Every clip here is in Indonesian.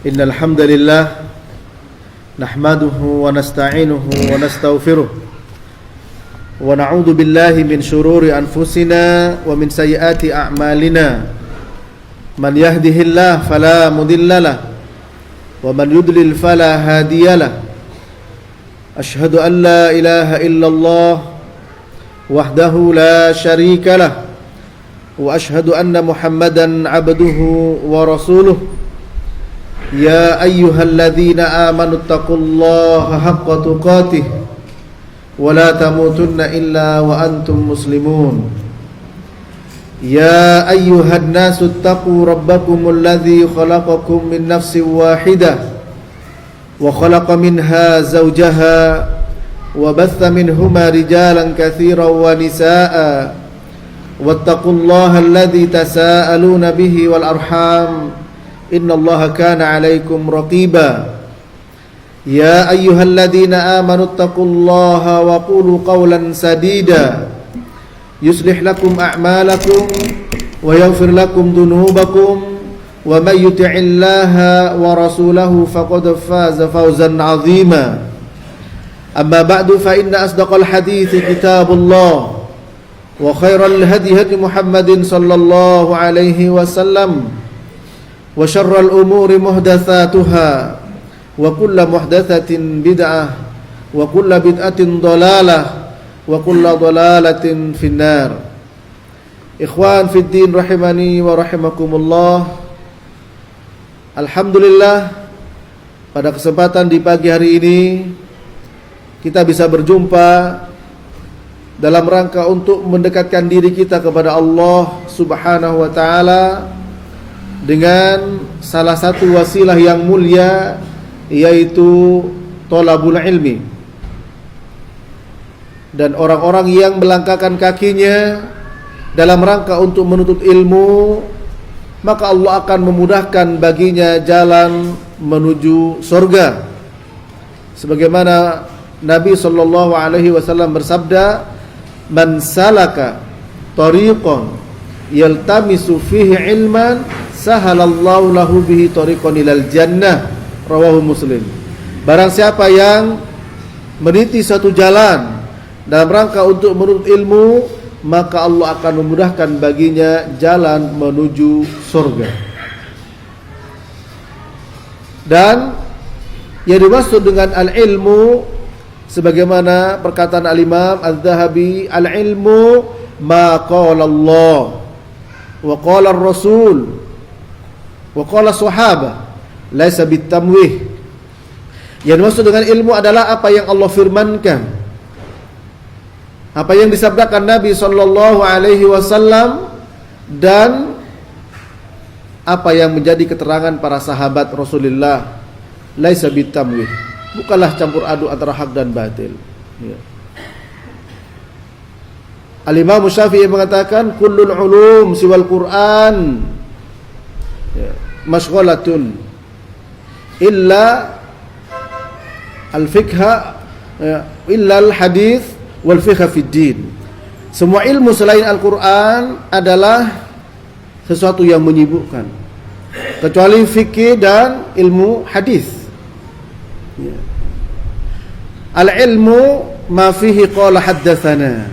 Innal hamdalillah nahmaduhu wa nasta'inuhu wa nastaghfiruh wa na'udzu billahi min shururi anfusina wa min sayyiati a'malina. Man yahdihillahu fala mudhillalah wa man yudlil fala hadiyalah. Ashhadu an la ilaha illallah wahdahu la syarika lah wa ashhadu anna Muhammadan abduhu wa rasuluh. Ya ayyuhalladzina amanu taqullaha haqqa tuqatih wa la tamutunna illa wa antum muslimun. Ya ayyuhan nasu taqu rabbakumul ladzi khalaqakum min nafsin wahidah wa khalaqa minha zawjaha wa batha minhuma rijalan katsiran wa nisaa'a wattaqullaha alladzi tasaaluna bihi wal arham innallaha kana 'alaikum raqiba. Ya ayyuhalladzina amanu taqullaha wa qulu qawlan sadida yuslih lakum a'malakum wa yaghfir lakum dhunubakum wa may yuti'illaha wa rasulahu faqad faza fawzan 'azima. Amma ba'du fa inna asdaqal hadithi kitabullah wa khairal hadi hadi Muhammadin sallallahu alaihi wasallam wa syarral umuri muhdatsatuha wa kullu muhdatsatin bid'ah wa kullu bid'atin dhalalah wa kullu dhalalatin finnar. Ikhwan fid din rahimani wa rahimakumullah. Alhamdulillah, pada kesempatan di pagi hari ini kita bisa berjumpa dalam rangka untuk mendekatkan diri kita kepada Allah Subhanahu wa taala dengan salah satu wasilah yang mulia, yaitu thalabul ilmi. Dan orang-orang yang melangkahkan kakinya dalam rangka untuk menuntut ilmu, maka Allah akan memudahkan baginya jalan menuju surga. Sebagaimana Nabi sallallahu alaihi wasallam bersabda, "Man salaka tariqan yaltamisu fihi ilman sahalallahu lahu bihi tariqan ilal jannah." Rawahu Muslim. Barang siapa yang meniti satu jalan dalam rangka untuk menuntut ilmu, maka Allah akan memudahkan baginya jalan menuju surga. Dan yang dimaksud dengan al-ilmu, sebagaimana perkataan al-Imam Az-Zahabi, al-ilmu ma qala Allah wa qala ar-rasul wa qala sahabah laisa bitamwih. Yang dimaksud dengan ilmu adalah apa yang Allah firmankan, apa yang disabdakan Nabi sallallahu alaihi wasallam, dan apa yang menjadi keterangan para sahabat Rasulullah. Laisa bitamwih, bukanlah campur aduk antara hak dan batil. Ya. Al-Imam Syafi'i mengatakan kullul ulum siwal Qur'an mashghalatun illa al-fiqha illa al-hadith wal fiqh fid din. Semua ilmu selain Al-Qur'an adalah sesuatu yang menyibukkan, kecuali fikih dan ilmu hadis. Ya. Al-ilmu ma fihi qala haddatsana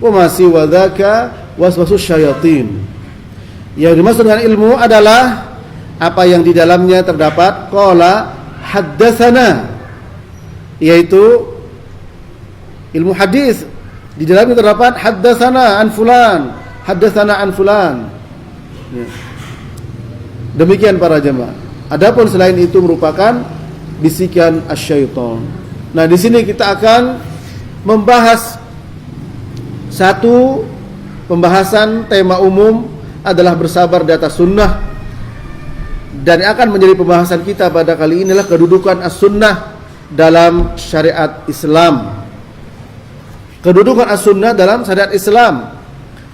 wa ma siwa dzaka waswasus syayatin. Yang dimaksud dengan ilmu adalah apa yang di dalamnya terdapat qala haddatsana, yaitu ilmu hadis. Di dalamnya terdapat haddatsana an fulan, haddatsana an fulan. Ya. Demikian para jemaah. Adapun selain itu merupakan bisikan asyaiton. Nah, di sini kita akan membahas satu pembahasan tema umum adalah bersabar di atas sunnah. Dan akan menjadi pembahasan kita pada kali ini adalah kedudukan as-sunnah dalam syariat Islam. Kedudukan as-sunnah dalam syariat Islam.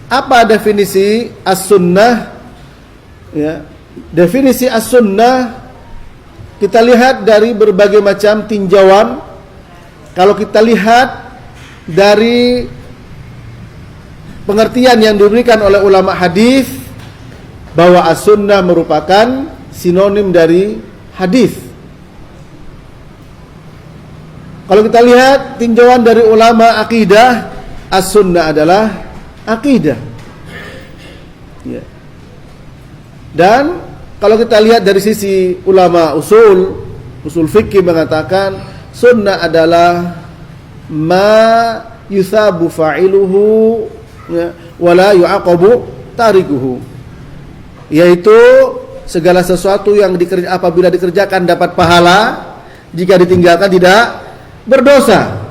Apa definisi as-sunnah? Ya, definisi as-sunnah kita lihat dari berbagai macam tinjauan. Kalau kita lihat dari pengertian yang diberikan oleh ulama hadis, bahwa as-sunnah merupakan sinonim dari hadis. Kalau kita lihat tinjauan dari ulama akidah, as-sunnah adalah akidah. Ya. Dan kalau kita lihat dari sisi ulama usul fikih mengatakan sunnah adalah ma yusabu fa'iluhu, ya, wala yu'aqabu tarikuhu, yaitu segala sesuatu yang apabila dikerjakan dapat pahala, jika ditinggalkan tidak berdosa.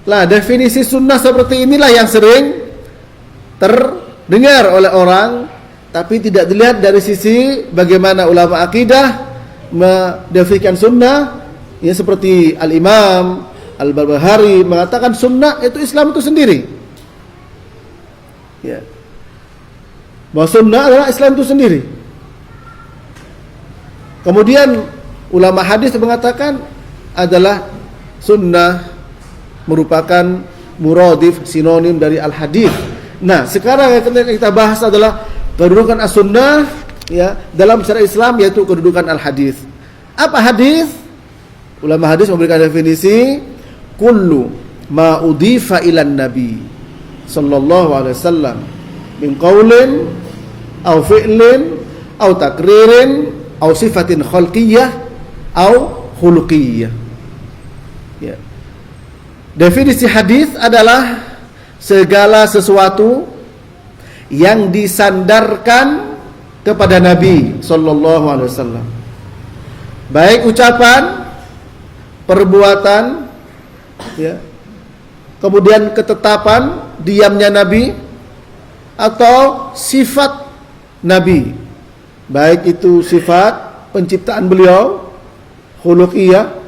Lah, definisi sunnah seperti inilah yang sering terdengar oleh orang, tapi tidak dilihat dari sisi bagaimana ulama akidah mendefinisikan sunnah. Ya, seperti Al-Imam Al-Barbahari mengatakan sunnah itu Islam itu sendiri. Ya. Bahwa sunnah adalah Islam itu sendiri. Kemudian ulama hadis mengatakan adalah sunnah merupakan muradif, sinonim dari al-hadis. Nah, sekarang yang kita bahas adalah kedudukan as-sunnah, ya, dalam syariat Islam, yaitu kedudukan al-hadis. Apa hadis? Ulama hadis memberikan definisi kullu ma udifa ilan nabi sallallahu alaihi wasallam min qaulin aw fi'lin aw takririn aw sifatin khalqiyyah aw khuluqiyyah. Ya. Definisi hadis adalah segala sesuatu yang disandarkan kepada Nabi sallallahu alaihi wasallam, baik ucapan, perbuatan, ya, kemudian ketetapan diamnya Nabi atau sifat Nabi, baik itu sifat penciptaan beliau, khuluqiyah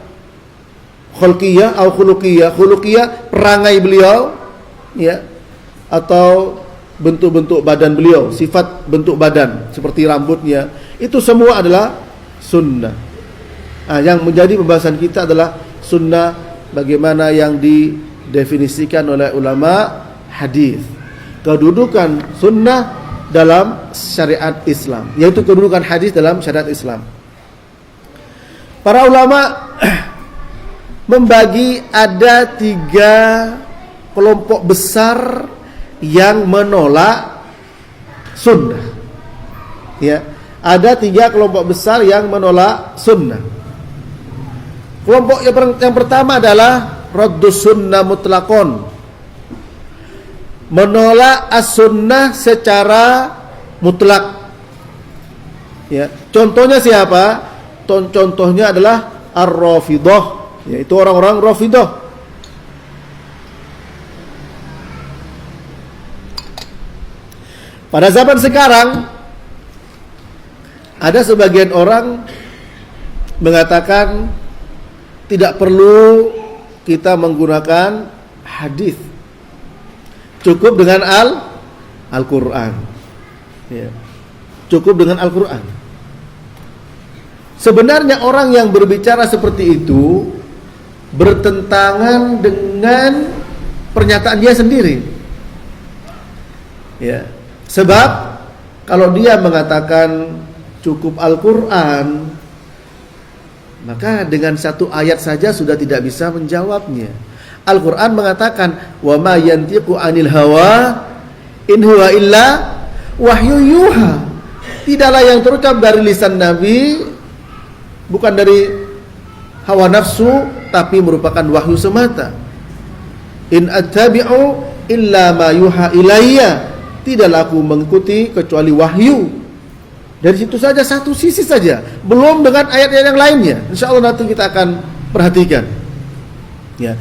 atau khuluqiyah perangai beliau, ya, atau bentuk-bentuk badan beliau, sifat bentuk badan seperti rambutnya, itu semua adalah sunnah. Nah, yang menjadi pembahasan kita adalah sunnah bagaimana yang didefinisikan oleh ulama hadis. Kedudukan sunnah dalam syariat Islam, yaitu kedudukan hadis dalam syariat Islam. Para ulama membagi ada 3 kelompok besar yang menolak sunnah. Ya, ada 3 kelompok besar yang menolak sunnah. Kelompok yang pertama adalah raddus sunnah mutlaqon, menolak as-sunnah secara mutlak. Ya, contohnya siapa? Contohnya adalah ar-Rafidhah, yaitu orang-orang Rafidhah. Pada zaman sekarang ada sebagian orang mengatakan tidak perlu kita menggunakan hadis, cukup dengan Al-Quran. Ya, cukup dengan Al-Quran. Sebenarnya orang yang berbicara seperti itu bertentangan dengan pernyataan dia sendiri. Ya, sebab kalau dia mengatakan cukup Al-Quran, maka dengan satu ayat saja sudah tidak bisa menjawabnya. Al-Quran mengatakan wa ma yantiqu anil hawa in huwa illa wahyu yuha. Tidaklah yang terucap dari lisan Nabi bukan dari hawa nafsu, tapi merupakan wahyu semata. In attabi'u illa ma yuha ilayya, tidaklah aku mengikuti kecuali wahyu. Dari situ saja, satu sisi saja, belum dengan ayat-ayat yang lainnya. Insyaallah nanti kita akan perhatikan. Ya.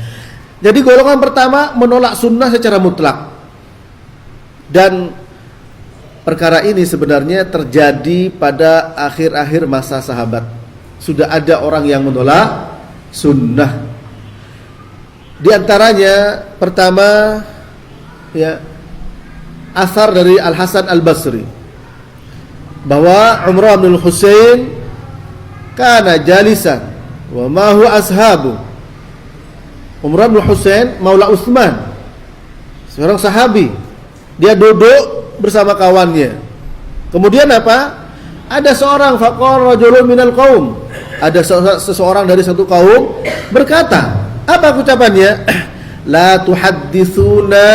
Jadi golongan pertama menolak sunnah secara mutlak. Dan perkara ini sebenarnya terjadi pada akhir-akhir masa sahabat. Sudah ada orang yang menolak sunnah. Di antaranya pertama, ya, asar dari Al-Hasan Al-Basri bahwa Umrah bin Husain kana jalisan wa ma huwa ashabu. Umrah bin Husain Maula Utsman, seorang sahabi, dia duduk bersama kawannya. Kemudian apa? Ada seorang faqala rajulun minal qaum, ada seseorang dari satu kaum berkata, apa ucapannya? La tuhadditsuna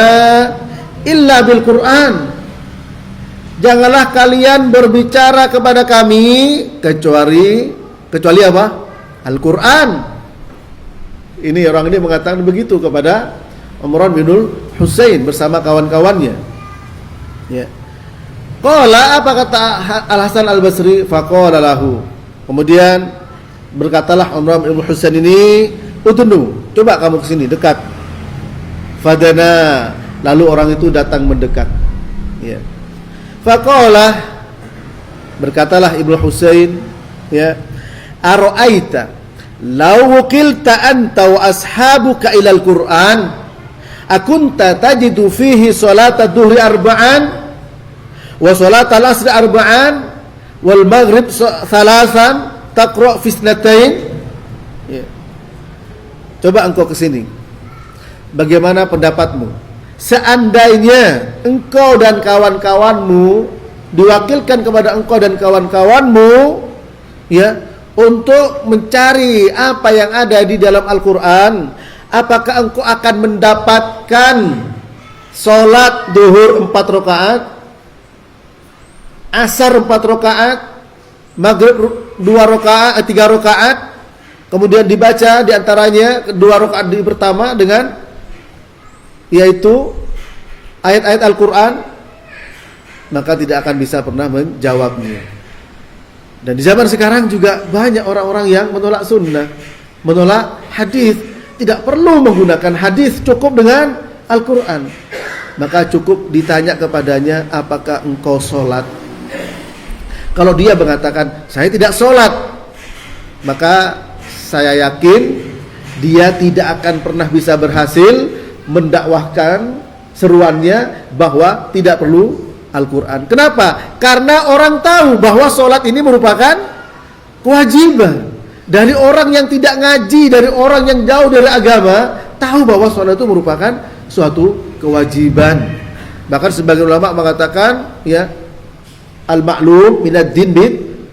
illa bil Qur'an. Janganlah kalian berbicara kepada kami kecuali apa? Al-Qur'an. Ini orang ini mengatakan begitu kepada Imran bin Husain bersama kawan-kawannya. Ya. Qala, apa kata Al-Hasan Al-Basri? Faqala lahu. Kemudian berkatalah Imran bin Husain ini, "Utunu, coba kamu ke sini dekat." Fadana, lalu orang itu datang mendekat. Ya. Faqala, berkatalah Ibnu Husain, ya, "Ara'aita law wukilta anta wa ashabuka ilal Qur'an, akunta tajidu fihi salata dhuhri arba'an wa salata al-asri arba'an wal maghrib thalathan taqra' fi isnatain?" Ya. Coba engkau ke sini. Bagaimana pendapatmu? Seandainya engkau dan kawan-kawanmu diwakilkan kepada engkau dan kawan-kawanmu, ya, untuk mencari apa yang ada di dalam Al-Qur'an, apakah engkau akan mendapatkan salat duhur 4 rakaat, asar 4 rakaat, maghrib 2 rakaat, 3 rakaat, kemudian dibaca diantaranya 2 rakaat di pertama dengan yaitu ayat-ayat Al-Quran, maka tidak akan bisa pernah menjawabnya. Dan di zaman sekarang juga banyak orang-orang yang menolak sunnah, menolak hadis. Tidak perlu menggunakan hadis, cukup dengan Al-Quran. Maka cukup ditanya kepadanya, apakah engkau sholat? Kalau dia mengatakan, saya tidak sholat, maka saya yakin dia tidak akan pernah bisa berhasil mendakwahkan seruannya bahwa tidak perlu Al-Quran. Kenapa? Karena orang tahu bahwa sholat ini merupakan kewajiban. Dari orang yang tidak ngaji, dari orang yang jauh dari agama, tahu bahwa sholat itu merupakan suatu kewajiban. Bahkan sebagian ulama mengatakan, ya, al-ma'lum minad din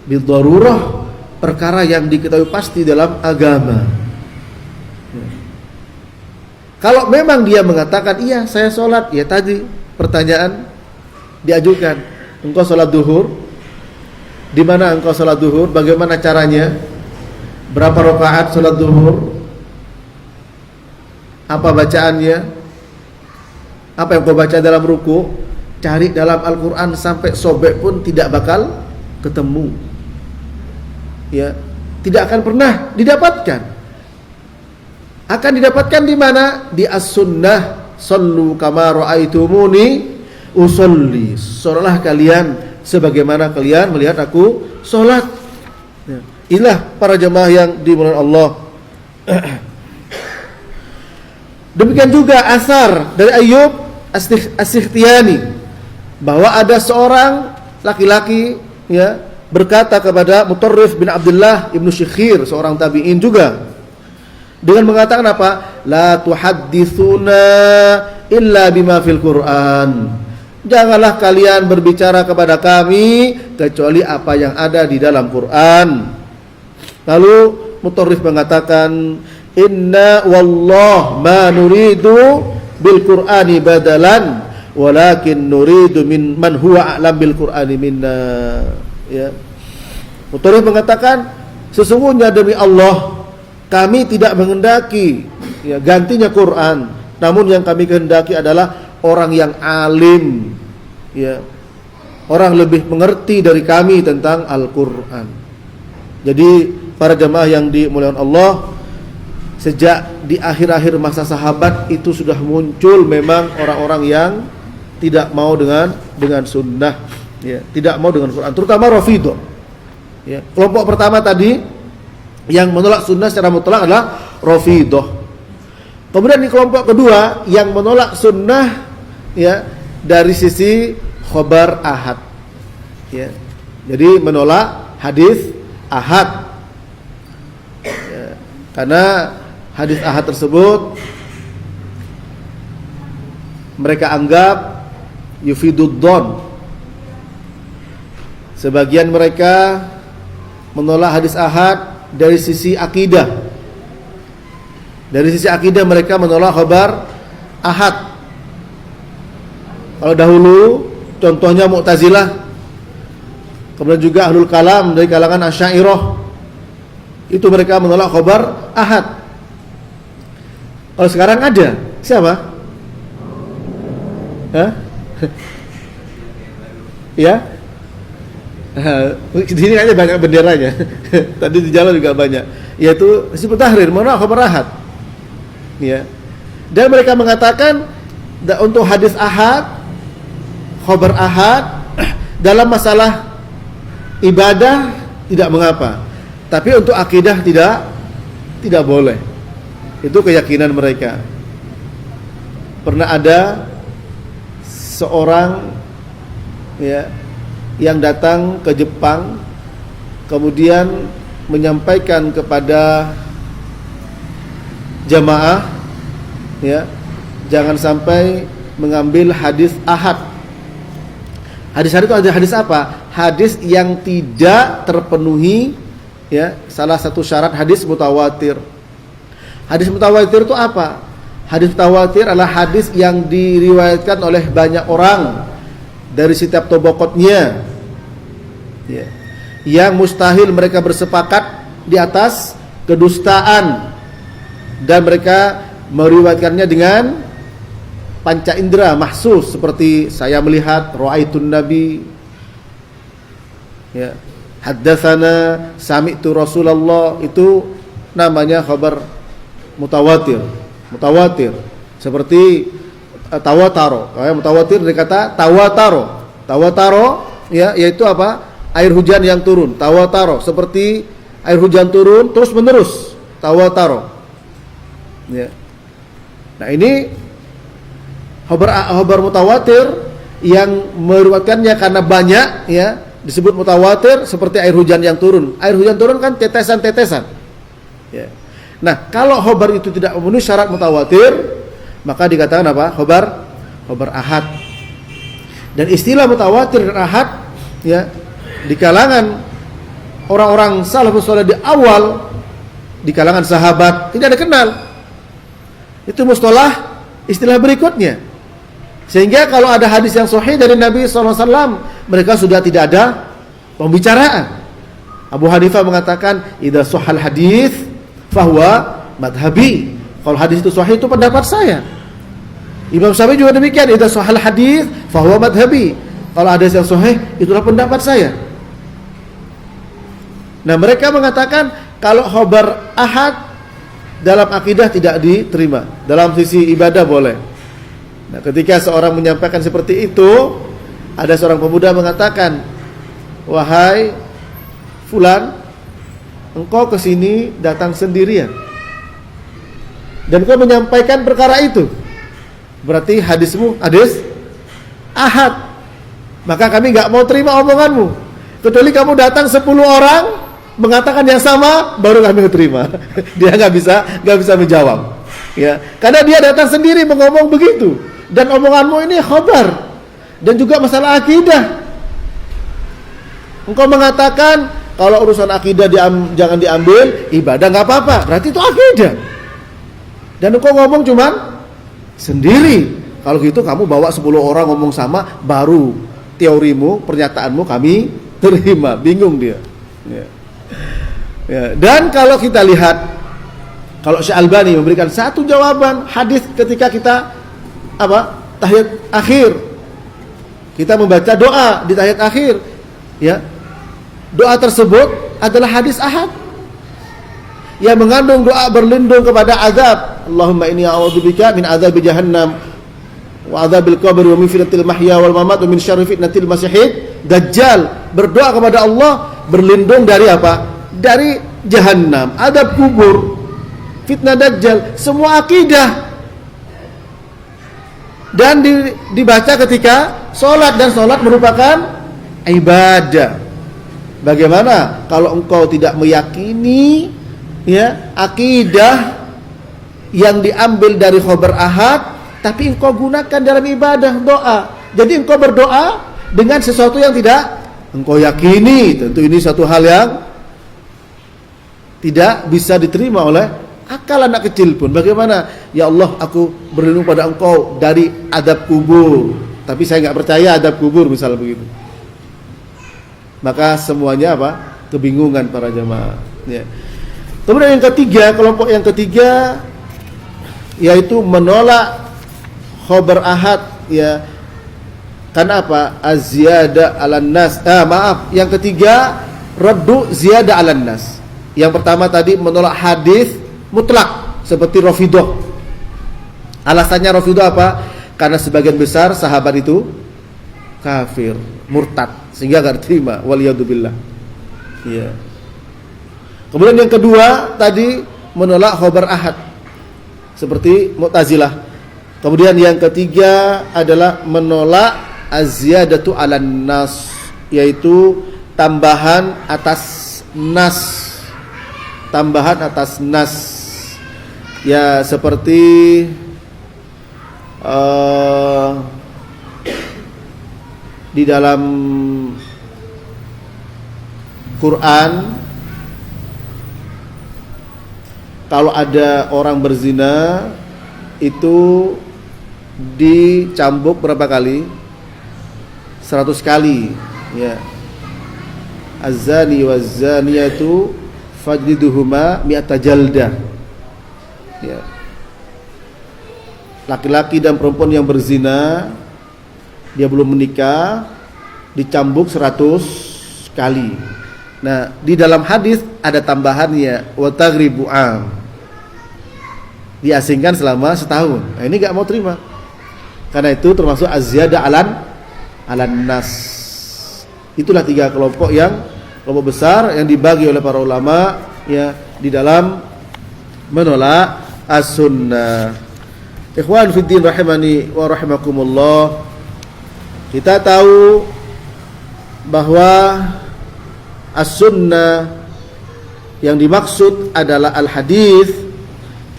bil darurah, perkara yang diketahui pasti dalam agama. Kalau memang dia mengatakan, iya saya sholat, ya tadi pertanyaan diajukan, engkau sholat duhur, di mana engkau sholat duhur, bagaimana caranya, berapa rakaat sholat duhur, apa bacaannya, apa yang kau baca dalam ruku, cari dalam Al-Quran sampai sobek pun tidak bakal ketemu, ya, tidak akan pernah didapatkan. Akan didapatkan di mana? Di as-sunnah. Sallu kama ra'aitumuni usolli. Sholatlah kalian sebagaimana kalian melihat aku sholat. Ya. Inilah para jemaah yang dimuliakan Allah. Demikian juga asar dari Ayyub As-Sikhtiyani, bahwa ada seorang laki-laki, ya, berkata kepada Mutarrif bin Abdullah ibnu Syikhir, seorang tabi'in juga, dengan mengatakan apa? La tuhadditsuna illa bima fil Qur'an. Janganlah kalian berbicara kepada kami kecuali apa yang ada di dalam Quran. Lalu Mutarrif mengatakan, inna wallah ma nuridu bil Qur'ani badalan walakin nuridu min man huwa a'lam bil Qur'ani minna. Ya. Mutarrif mengatakan, sesungguhnya demi Allah, kami tidak menghendaki, ya, gantinya Quran, namun yang kami kehendaki adalah orang yang alim, ya, orang lebih mengerti dari kami tentang Al-Quran. Jadi para jemaah yang dimuliakan Allah, sejak di akhir-akhir masa sahabat itu sudah muncul memang orang-orang yang tidak mau dengan sunnah, ya, tidak mau dengan Quran, terutama Rafidhah. Ya, kelompok pertama tadi yang menolak sunnah secara mutlak adalah Rafidhah. Kemudian di kelompok kedua yang menolak sunnah, ya, dari sisi khobar ahad, ya, jadi menolak hadis ahad, ya, karena hadis ahad tersebut mereka anggap yufidud dhon, Sebagian mereka menolak hadis ahad dari sisi akidah. Dari sisi akidah mereka menolak khabar ahad. Kalau dahulu contohnya Mu'tazilah, kemudian juga Ahlul Kalam dari kalangan Asy'ariyah, itu mereka menolak khabar ahad. Kalau sekarang ada siapa? Hah? Ya? Di sini aja banyak benderanya. Tadi di jalan juga banyak. Yaitu Hizbut Tahrir menolak khabar ahad. Ya. Dan mereka mengatakan untuk hadis ahad, khabar ahad dalam masalah ibadah tidak mengapa. Tapi untuk akidah tidak boleh. Itu keyakinan mereka. Pernah ada seorang ya yang datang ke Jepang, kemudian menyampaikan kepada jamaah, ya, jangan sampai mengambil hadis ahad. Hadis ahad itu ada hadis apa? Hadis yang tidak terpenuhi, ya, salah satu syarat hadis mutawatir. Hadis mutawatir itu apa? Hadis mutawatir adalah hadis yang diriwayatkan oleh banyak orang dari setiap tobaqotnya, ya, yang mustahil mereka bersepakat di atas kedustaan, dan mereka meriwayatkannya dengan panca indera mahsus, seperti saya melihat, ra'aitun nabi, ya, haddatsana, sami'tu Rasulullah, itu namanya khabar mutawatir. Mutawatir seperti tawataro. Mutawatir dari kata tawataro. Tawataro, ya, yaitu apa? Air hujan yang turun. Tawataro seperti air hujan turun terus menerus. Tawataro. Ya. Nah, ini khabar mutawatir yang meriwayatkannya karena banyak, ya, disebut mutawatir, seperti air hujan yang turun. Air hujan turun kan tetesan-tetesan. Ya. Nah, kalau khabar itu tidak memenuhi syarat mutawatir, maka dikatakan apa? Khabar ahad. Dan istilah mutawatir dan ahad, ya, di kalangan orang-orang salafus saleh di awal, di kalangan sahabat tidak dikenal. Itu mustalah istilah berikutnya. Sehingga kalau ada hadis yang sahih dari Nabi SAW, mereka sudah tidak ada pembicaraan. Abu Hanifah mengatakan, idza sahal hadis fahuwa madhabi. Kalau hadis itu sahih, itu pendapat saya. Imam Syafi'i juga demikian, idza sahal hadis fahuwa madhabi. Kalau hadis yang sahih, itulah pendapat saya. Nah, mereka mengatakan kalau khabar ahad dalam akidah tidak diterima, dalam sisi ibadah boleh. Nah, ketika seorang menyampaikan seperti itu, ada seorang pemuda mengatakan, wahai fulan, engkau kesini datang sendirian dan engkau menyampaikan perkara itu, berarti hadismu hadis ahad. Maka kami gak mau terima omonganmu, kecuali kamu datang 10 orang mengatakan yang sama, baru kami terima. Dia gak bisa menjawab, ya, karena dia datang sendiri mengomong begitu. Dan omonganmu ini khabar, dan juga masalah akidah. Engkau mengatakan kalau urusan akidah jangan diambil, ibadah nggak apa-apa, berarti itu akidah. Dan engkau ngomong cuman sendiri. Kalau gitu kamu bawa 10 orang ngomong sama, baru teorimu, pernyataanmu kami terima. Bingung dia. Ya. Ya. Dan kalau kita lihat, kalau Syekh Albani memberikan satu jawaban hadis ketika kita tahiyat akhir, kita membaca doa di tahiyat akhir, ya, doa tersebut adalah hadis ahad yang mengandung doa berlindung kepada azab. Allahumma inni a'udzubika min azabi jahannam wa adzabil qabr wa min fitnatil mahya wal mamat wa min syarri fitnatil masiihid dajjal. Berdoa kepada Allah berlindung dari apa? Dari jahannam, azab kubur, fitnah dajjal, semua akidah. Dan dibaca ketika sholat, dan sholat merupakan ibadah. Bagaimana kalau engkau tidak meyakini, ya, akidah yang diambil dari khabar ahad, tapi engkau gunakan dalam ibadah doa? Jadi engkau berdoa dengan sesuatu yang tidak engkau yakini, tentu ini satu hal yang tidak bisa diterima oleh akal anak kecil pun. Bagaimana? Ya Allah, aku berlindung pada engkau dari adab kubur, tapi saya nggak percaya adab kubur, misalnya begitu. Maka semuanya apa? Kebingungan para jamaah. Ya. Kemudian yang ketiga, kelompok yang ketiga, yaitu menolak khobar ahad, ya. Karena apa? Az-ziyada 'alan nas. Yang ketiga, raddu ziyada 'alan nas. Yang pertama tadi menolak hadis mutlak seperti Rafidhah. Alasannya Rafidhah apa? Karena sebagian besar sahabat itu kafir, murtad, sehingga enggak terima, waliyadzubillah. Iya. Kemudian yang kedua tadi menolak khabar ahad seperti Mu'tazilah. Kemudian yang ketiga adalah menolak az-ziyadatu 'alan nas, yaitu tambahan atas nas. Tambahan atas nas, ya, seperti di dalam Quran, kalau ada orang berzina itu dicambuk berapa kali? 100 kali, ya. Az-zani waz-zaniyatu fajliduhuma mi'ata jaldah. Ya. Laki-laki dan perempuan yang berzina, dia belum menikah, dicambuk 100 kali. Nah, di dalam hadis ada tambahannya, wa taghribu am, diasingkan selama setahun. Nah, ini enggak mau terima. Karena itu termasuk az-ziyada 'alan nas. Itulah tiga kelompok besar yang dibagi oleh para ulama, ya, di dalam menolak as-sunnah. Ikhwan fiddin rahimani wa rahimakumullah. Kita tahu bahwa as-sunnah yang dimaksud adalah al-hadis,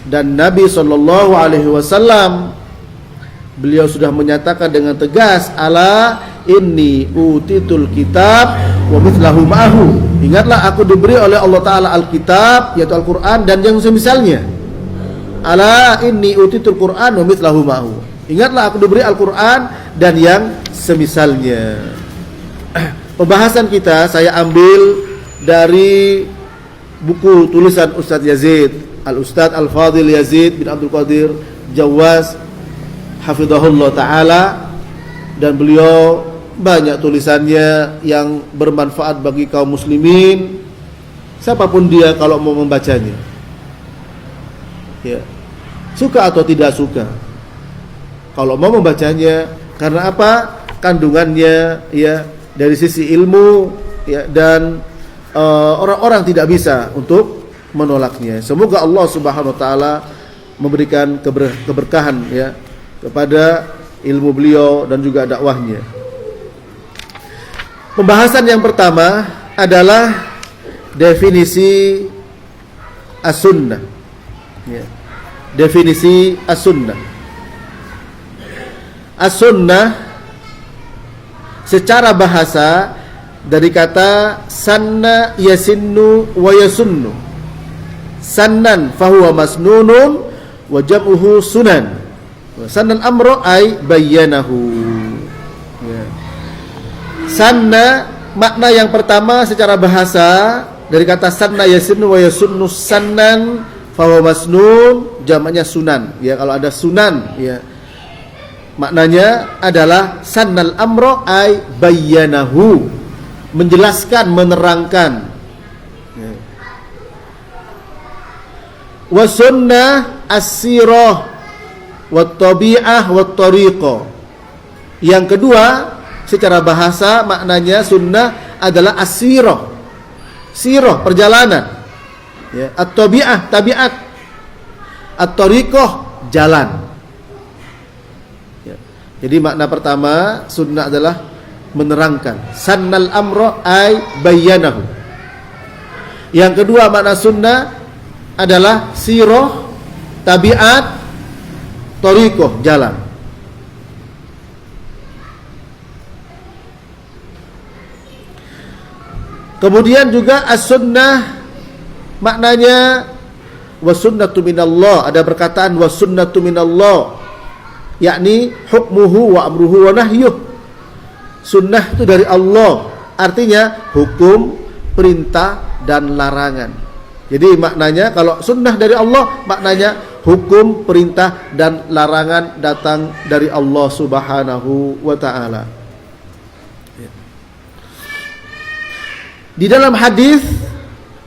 dan Nabi sallallahu alaihi wasallam beliau sudah menyatakan dengan tegas, ala inni utitul kitab wa mithlahu ma'ahu. Ingatlah, aku diberi oleh Allah Ta'ala Alkitab, yaitu Al-Quran, dan yang semisalnya. Ala inni utitul Quran wa mithlahu ma'ahu. Ingatlah, aku diberi Al-Quran dan yang semisalnya. Pembahasan kita saya ambil dari buku tulisan Ustadz Yazid, Al-Ustadz Al-Fadil Yazid bin Abdul Qadir Jawaz, hafizahullah ta'ala, dan beliau banyak tulisannya yang bermanfaat bagi kaum muslimin, siapapun dia kalau mau membacanya, ya, suka atau tidak suka, kalau mau membacanya. Karena apa? Kandungannya, ya, dari sisi ilmu, ya, dan orang-orang tidak bisa untuk menolaknya. Semoga Allah Subhanahu wa taala memberikan keberkahan, ya, kepada ilmu beliau dan juga dakwahnya. Pembahasan yang pertama adalah definisi as-sunnah, ya. Definisi as-sunnah. As-sunnah secara bahasa dari kata sanna yasinnu wa yasunnu. Sannan fahuwa masnunun wa jam'uhu sunan. Sannan amru ay bayyanahu, ya. Sanna, makna yang pertama secara bahasa dari kata sanna yasinnu wa yasunnu, sannan fahuwa masnun, jamaknya sunan, ya. Kalau ada sunan, ya, maknanya adalah sannal amru ay bayyanahu, menjelaskan, menerangkan, ya. Wa sunnah as-sirah wat tabi'ah wat tariqah. Yang kedua secara bahasa maknanya sunnah adalah as-sirah, sirah, perjalanan, ya. At-tabi'ah, tabiat. At-tariqah, jalan, ya. Jadi makna pertama sunnah adalah menerangkan, sannal amra ay bayyanahu. Yang kedua makna sunnah adalah sirah, tabiat, tariqah, jalan. Kemudian juga as-sunnah maknanya wasunnatu minallah, ada perkataan wasunnatu minallah, yakni hukmuhu wa amruhu wa nahyuh. Sunnah itu dari Allah, artinya hukum, perintah dan larangan. Jadi maknanya kalau sunnah dari Allah, maknanya hukum, perintah dan larangan datang dari Allah Subhanahu wa taala. Di dalam hadis,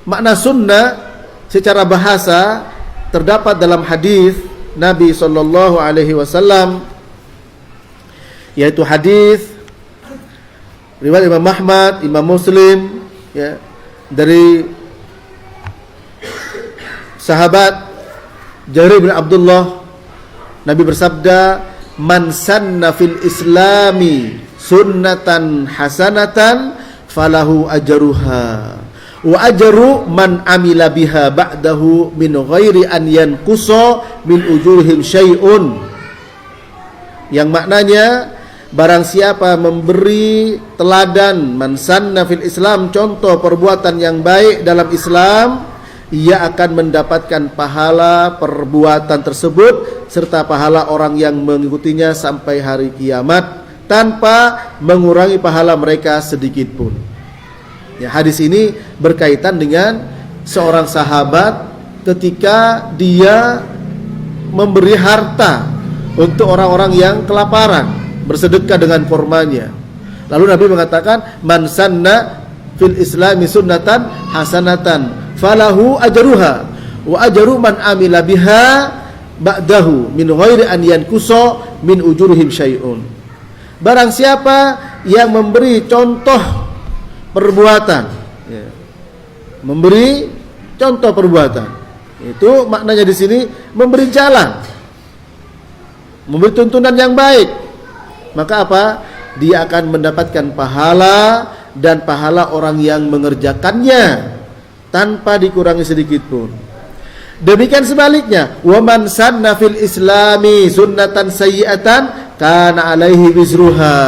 makna sunnah secara bahasa terdapat dalam hadis Nabi sallallahu alaihi wasallam, yaitu hadis riwayat Imam Ahmad, Imam Muslim, ya, dari sahabat Jarir bin Abdullah. Nabi bersabda, "Man sanna fil islami sunnatan hasanatan falahu ajruha wa ajru man amila biha ba'dahu min ghairi an yanqusa min ujurihim syai'un." Yang maknanya, barang siapa memberi teladan, man sanna fil Islam, contoh perbuatan yang baik dalam Islam, ia akan mendapatkan pahala perbuatan tersebut serta pahala orang yang mengikutinya sampai hari kiamat tanpa mengurangi pahala mereka sedikit pun. Ya, hadis ini berkaitan dengan seorang sahabat ketika dia memberi harta untuk orang-orang yang kelaparan, bersedekah dengan kormanya. Lalu Nabi mengatakan, man sanna fil islami sunnatan hasanatan falahu ajruha wa ajru man amila biha ba'dahu min ghairi an yanqusa min ujurihim syai'un. Barang siapa yang memberi contoh perbuatan, ya, memberi contoh perbuatan, itu maknanya di sini memberi jalan, memberi tuntunan yang baik, maka apa? Dia akan mendapatkan pahala dan pahala orang yang mengerjakannya tanpa dikurangi sedikit pun. Demikian sebaliknya, wa man sanna fil islami sunnatan sayyi'atan kana alaihi wizruha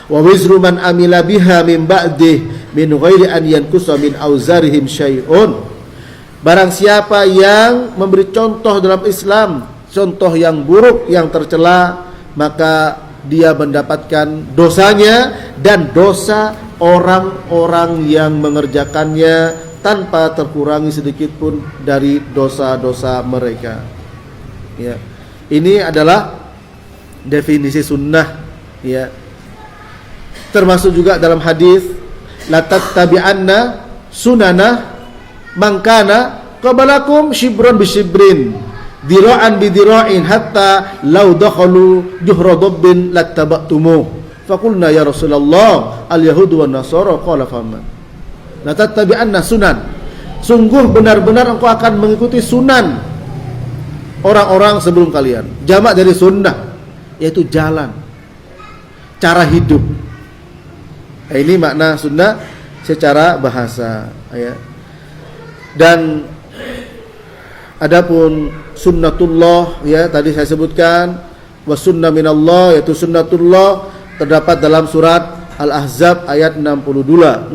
wa wizru man amila biha min ba'dih min ghairi an yanqusa min auzarihim syai'un. Barang siapa yang memberi contoh dalam Islam, contoh yang buruk, yang tercela, maka dia mendapatkan dosanya dan dosa orang-orang yang mengerjakannya tanpa terkurangi sedikit pun dari dosa-dosa mereka. Ya. Ini adalah definisi sunnah, ya. Termasuk juga dalam hadis, la tattabi'anna sunana man kana qablakum shibran bi shibrin dira'an bi dira'in hatta law dakhalu juhra dabbin lattaba'tumuh. Faqulna ya Rasulullah al yahudu wan nasara, qala faman. La tattabi'anna sunan, sungguh benar-benar engkau akan mengikuti sunan orang-orang sebelum kalian. Jamak dari sunnah, yaitu jalan, cara hidup. Nah, ini makna sunnah secara bahasa, ya. Dan adapun sunnatullah, ya, tadi saya sebutkan wasunnah minallah, yaitu sunnatullah terdapat dalam surat Al-Ahzab ayat 62,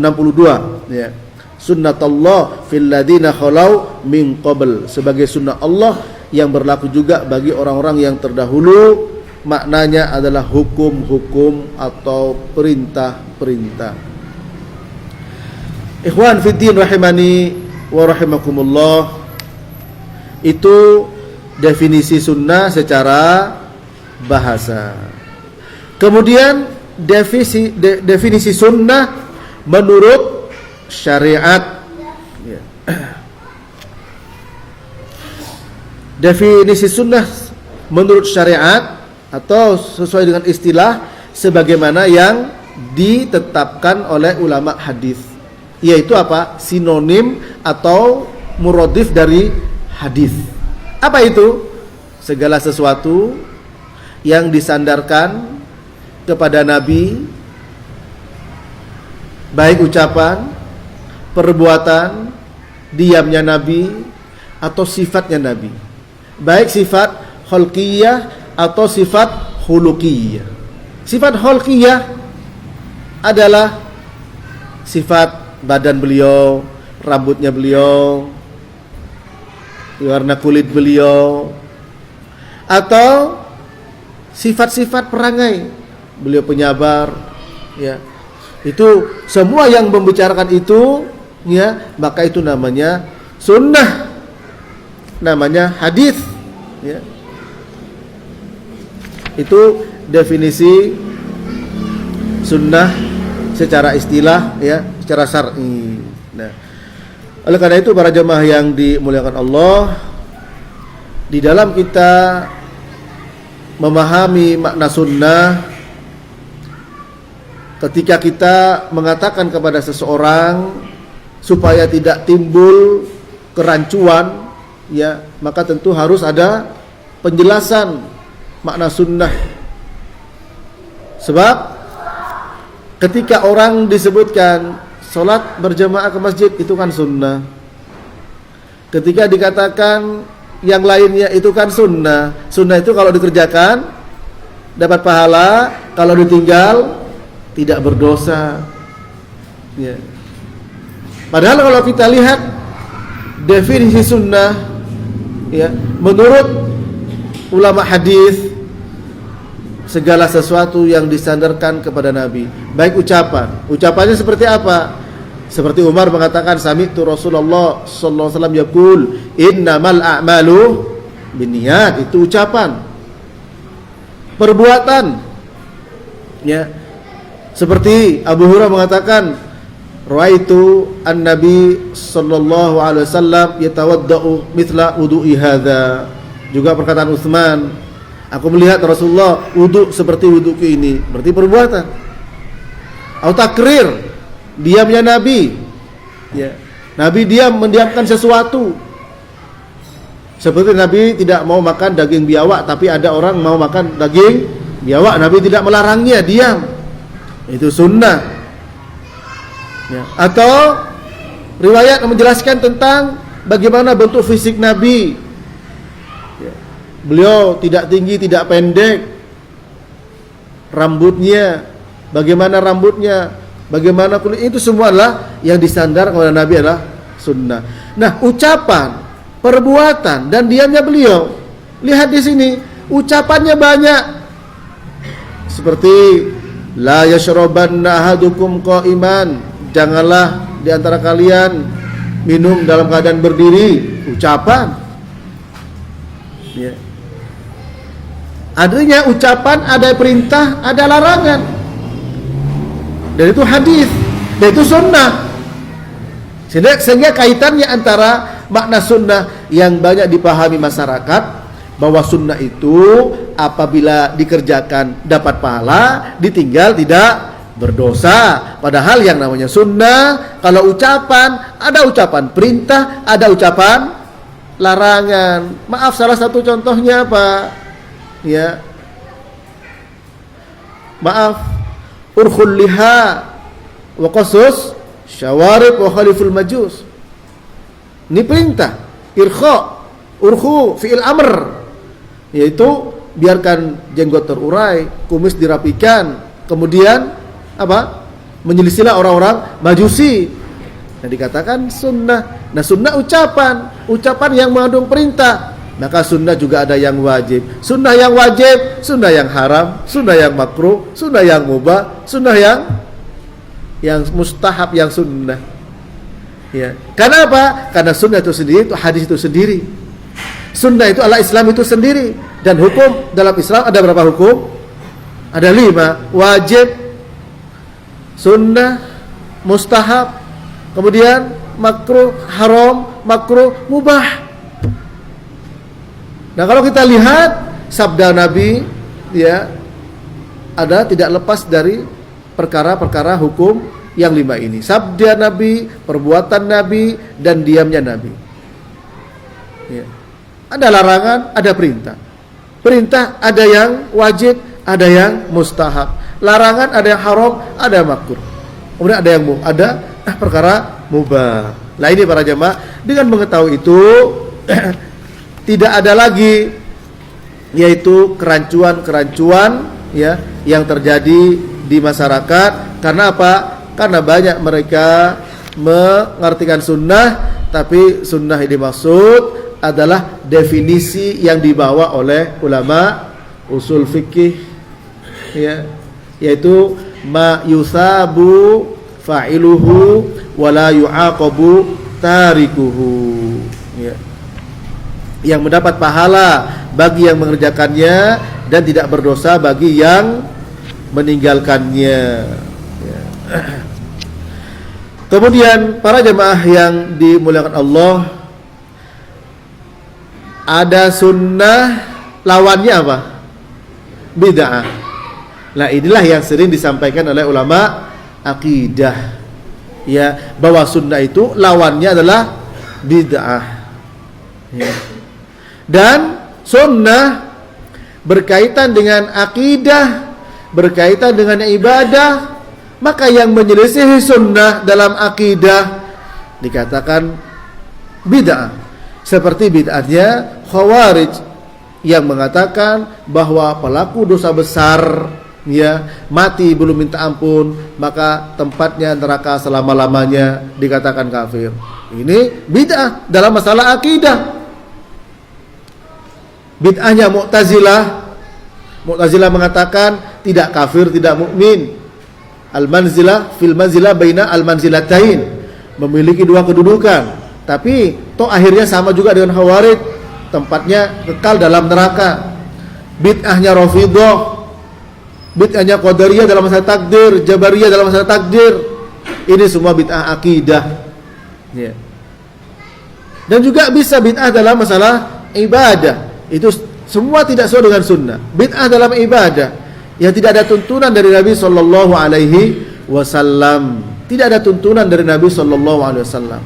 ya. Sunnatullah fil ladina khalau min qabl, sebagai sunnah Allah yang berlaku juga bagi orang-orang yang terdahulu. Maknanya adalah hukum-hukum atau perintah-perintah. Ikhwan fiddin rahimani wa rahimakumullah, itu definisi sunnah secara bahasa. Kemudian definisi sunnah menurut syariat, ya. Definisi sunnah menurut syariat atau sesuai dengan istilah sebagaimana yang ditetapkan oleh ulama hadis, yaitu apa? Sinonim atau muradif dari hadis. Apa itu? Segala sesuatu yang disandarkan kepada Nabi, baik ucapan, perbuatan, diamnya Nabi, atau sifatnya Nabi, baik sifat khalqiyah atau sifat khuluqiyah. Sifat khalqiyah adalah sifat badan beliau, rambutnya beliau, warna kulit beliau, atau sifat-sifat perangai beliau penyabar, ya. Itu semua yang membicarakan itu, ya, maka itu namanya sunnah, namanya hadis, ya. Itu definisi sunnah secara istilah, ya, secara syar'i. Nah, oleh karena itu para jemaah yang dimuliakan Allah, di dalam kita memahami makna sunnah, ketika kita mengatakan kepada seseorang supaya tidak timbul kerancuan, ya, maka tentu harus ada penjelasan makna sunnah. Sebab ketika orang disebutkan sholat berjamaah ke masjid, itu kan sunnah. Ketika dikatakan yang lainnya itu kan sunnah. Sunnah itu kalau dikerjakan dapat pahala, kalau ditinggal tidak berdosa, ya. Padahal kalau kita lihat definisi sunnah, ya, menurut ulama hadis, segala sesuatu yang disandarkan kepada Nabi, baik ucapannya seperti apa? Seperti Umar mengatakan, sami'tu Rasulullah sallallahu alaihi wasallam yaqul innamal a'malu binniyat, itu ucapan. Perbuatan, ya, seperti Abu Hurairah mengatakan, ra'aitu an-nabi sallallahu alaihi wasallam yatawaddau mithla wudu'i hadza. Juga perkataan Utsman, aku melihat Rasulullah wudu seperti wuduku ini, berarti perbuatan. Atau takrir, diamnya Nabi, ya. Nabi diam, mendiamkan sesuatu. Seperti Nabi tidak mau makan daging biawak, tapi ada orang mau makan daging biawak, Nabi tidak melarangnya, diam. Itu sunnah, ya. Atau riwayat menjelaskan tentang bagaimana bentuk fisik Nabi, ya. Beliau tidak tinggi, tidak pendek. Rambutnya, bagaimana rambutnya, bagaimana kulit, itu semua adalah yang disandar kepada Nabi adalah sunnah. Nah, ucapan, perbuatan, dan diamnya beliau, lihat di sini, ucapannya banyak. Seperti la yashrabanna ahadukum qa'iman, janganlah di antara kalian minum dalam keadaan berdiri, ucapan, ya. Adanya ucapan, ada perintah, ada larangan, dan itu hadis, dan itu sunnah. Sehingga kaitannya antara makna sunnah yang banyak dipahami masyarakat, bahwa sunnah itu apabila dikerjakan dapat pahala, ditinggal tidak berdosa. Padahal yang namanya sunnah, kalau ucapan, ada ucapan perintah, ada ucapan larangan. Maaf, salah satu contohnya apa? Ya, maaf, urkhul liha wa qasus syawarib wa khaliful majus. Ini perintah, irkha, urkhu fi'il amr, yaitu biarkan jenggot terurai, kumis dirapikan, kemudian apa? Menyelisilah orang-orang Majusi. Nah, dikatakan sunnah. Nah, sunnah ucapan yang mengandung perintah. Maka sunnah juga ada yang wajib. Sunnah yang wajib, sunnah yang haram, sunnah yang makruh, sunnah yang mubah, sunnah yang mustahab, yang sunnah. Ya. Karena apa? Karena sunnah itu sendiri, itu hadis itu sendiri. Sunnah itu adalah Islam itu sendiri. Dan hukum dalam Islam ada berapa hukum? Ada 5. Wajib, sunnah, mustahab, kemudian makruh, haram, makruh, mubah. Nah, kalau kita lihat sabda Nabi, ya, ada tidak lepas dari perkara-perkara hukum yang 5 ini. Sabda Nabi, perbuatan Nabi, dan diamnya Nabi. Ya. Ada larangan, ada perintah. Perintah ada yang wajib, ada yang mustahab. Larangan ada yang haram, ada yang makruh. Kemudian ada yang ada perkara mubah. Nah, ini para jemaah, dengan mengetahui itu tidak ada lagi yaitu kerancuan-kerancuan, ya, yang terjadi di masyarakat. Karena apa? Karena banyak mereka mengartikan sunnah, tapi sunnah yang dimaksud adalah definisi yang dibawa oleh ulama usul fikih, ya, yaitu ma yusabu fa'iluhu wa la yu'aqabu tarikuhu, ya, yang mendapat pahala bagi yang mengerjakannya dan tidak berdosa bagi yang meninggalkannya, ya. Kemudian para jemaah yang dimuliakan Allah, ada sunnah lawannya apa? Bid'ah. Nah, inilah yang sering disampaikan oleh ulama akidah, ya, bahwa sunnah itu lawannya adalah bid'ah, ya. Dan sunnah berkaitan dengan akidah, berkaitan dengan ibadah, maka yang menyelisihi sunnah dalam akidah dikatakan bid'ah. Seperti bid'ahnya Khawarij yang mengatakan bahwa pelaku dosa besar, ya, mati belum minta ampun, maka tempatnya neraka selama-lamanya, dikatakan kafir. Ini bid'ah dalam masalah akidah. Bid'ahnya Mu'tazilah mengatakan tidak kafir, tidak mukmin. Al-manzilah fil manzilah baina al-manzilatain, memiliki dua kedudukan, tapi toh akhirnya sama juga dengan Khawarij, tempatnya kekal dalam neraka. Bid'ahnya Rafidhah, bid'ahnya Qadariyah dalam masalah takdir, Jabariyah dalam masalah takdir, ini semua bid'ah akidah, ya. Dan juga bisa bid'ah dalam masalah ibadah, itu semua tidak sesuai dengan sunnah. Bid'ah dalam ibadah yang tidak ada tuntunan dari Nabi sallallahu alaihi wasallam, tidak ada tuntunan dari Nabi sallallahu alaihi wasallam.